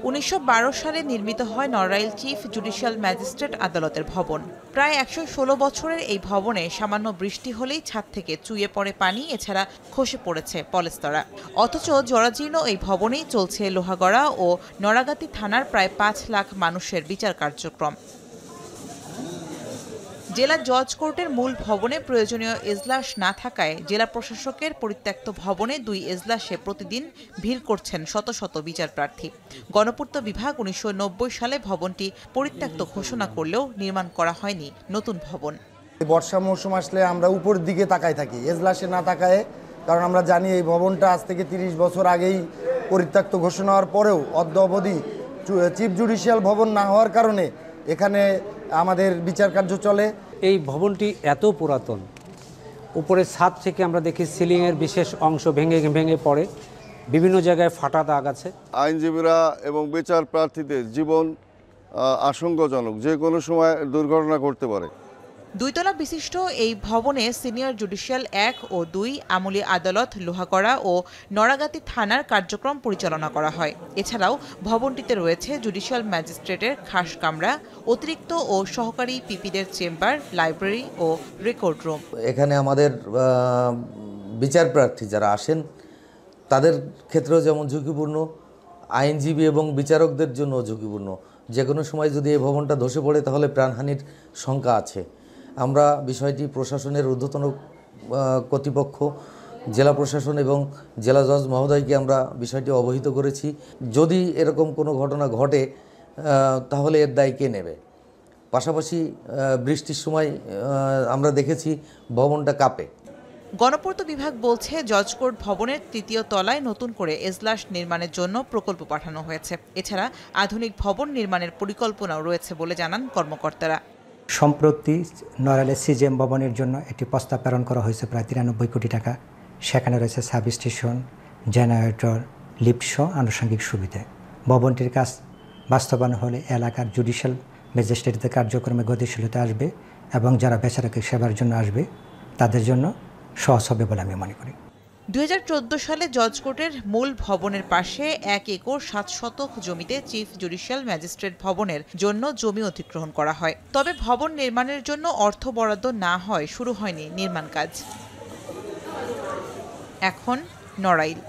1912 সালে নির্মিত হয় নড়াইল চিফ জুডিশিয়াল ম্যাজিস্ট্রেট আদালতের ভবন। প্রায় 116 বছরের এই ভবনে সামান্য বৃষ্টি হলেই ছাদ থেকে চুইয়ে পড়ে পানি, এছাড়া খসে পড়েছে পলেস্তরা। অথচ জরাজীর্ণ এই ভবনেই চলছে লোহাগড়া ও নড়াগাতি থানার প্রায় 5 লাখ মানুষের বিচার কার্যক্রম। জেলা জজ কোর্টের মূল ভবনে প্রয়োজনীয় এজলাস না থাকায় জেলা প্রশাসকের পরিত্যক্ত ভবনে 2 এজলাসে প্রতিদিন ভিড় করছেন শত শত বিচার প্রার্থী। গণপূর্ত বিভাগ 1990 সালে ভবনটি পরিত্যক্ত ঘোষণা করলেও নির্মাণ করা হয়নি নতুন ভবন। বর্ষা মৌসুম আসলে আমরা উপরের দিকে তাকায় থাকি, এজলাসে না তাকায়, কারণ আমরা জানি এই ভবনটা আজ থেকে 30 বছর আগেই পরিত্যক্ত ঘোষণা হওয়ার পরেও অদ্য অবধি চিফ জুডিশিয়াল ভবন না হওয়ার কারণে এখানে আমাদের বিচার কার্য চলে। এই ভবনটি এত পুরাতন, উপরের ছাদ থেকে আমরা দেখি সিলিংয়ের বিশেষ অংশ ভেঙে ভেঙে পড়ে, বিভিন্ন জায়গায় ফাটা দাগ আছে। আইনজীবীরা এবং বিচার প্রার্থীদের জীবন আশঙ্কাজনক, যে কোনো সময় দুর্ঘটনা ঘটতে পারে। 2 তলা বিশিষ্ট এই ভবনে সিনিয়র জুডিশিয়াল 1 ও 2, আমলি আদালত, লোহাগড়া ও নড়াগাতি থানার কার্যক্রম পরিচালনা করা হয়। এছাড়াও ভবনটিতে রয়েছে জুডিশিয়াল ম্যাজিস্ট্রেটের খাস কামরা, অতিরিক্ত ও সহকারী পিপিদের চেম্বার, লাইব্রেরি ও রেকর্ড রুম। এখানে আমাদের বিচার প্রার্থী যারা আসেন তাদের ক্ষেত্রেও যেমন ঝুঁকিপূর্ণ, আইনজীবী এবং বিচারকদের জন্য ঝুঁকিপূর্ণ। যে কোনো সময় যদি এই ভবনটা ধসে পড়ে তাহলে প্রাণহানির শঙ্কা আছে। আমরা বিষয়টি প্রশাসনের ঊর্ধ্বতন কর্তৃপক্ষ, জেলা প্রশাসন এবং জেলা জজ মহোদয়কে আমরা বিষয়টি অবহিত করেছি। যদি এরকম কোনো ঘটনা ঘটে তাহলে এর দায় কে নেবে? পাশাপাশি বৃষ্টির সময় আমরা দেখেছি ভবনটা কাঁপে। গণপূর্ত বিভাগ বলছে জজ কোর্ট ভবনের 3য় তলায় নতুন করে এজলাস নির্মাণের জন্য প্রকল্প পাঠানো হয়েছে। এছাড়া আধুনিক ভবন নির্মাণের পরিকল্পনাও রয়েছে বলে জানান কর্মকর্তারা। সম্প্রতি নড়াইলের সিজিএম ভবনের জন্য একটি প্রস্তাব প্রেরণ করা হয়েছে প্রায় 93 কোটি টাকা। সেখানে রয়েছে সাব স্টেশন, জেনারেটর, লিফট সহ আনুষঙ্গিক সুবিধা। ভবনটির কাজ বাস্তবায়ন হলে এলাকার জুডিশিয়াল ম্যাজিস্ট্রেটদের কার্যক্রমে গতিশীলতা আসবে এবং যারা বেচারাকে সেবার জন্য আসবে তাদের জন্য সহজ হবে বলে আমি মনে করি। 2014 সালে জজ কোর্টের মূল ভবনের পাশে 1 একর 7 শতক জমিতে চিফ জুডিশিয়াল ম্যাজিস্ট্রেট ভবনের জন্য জমি অধিগ্রহণ করা হয়। তবে ভবন নির্মাণের জন্য অর্থ বরাদ্দ না হয় শুরু হয়নি নির্মাণ কাজ। এখন নড়াইল।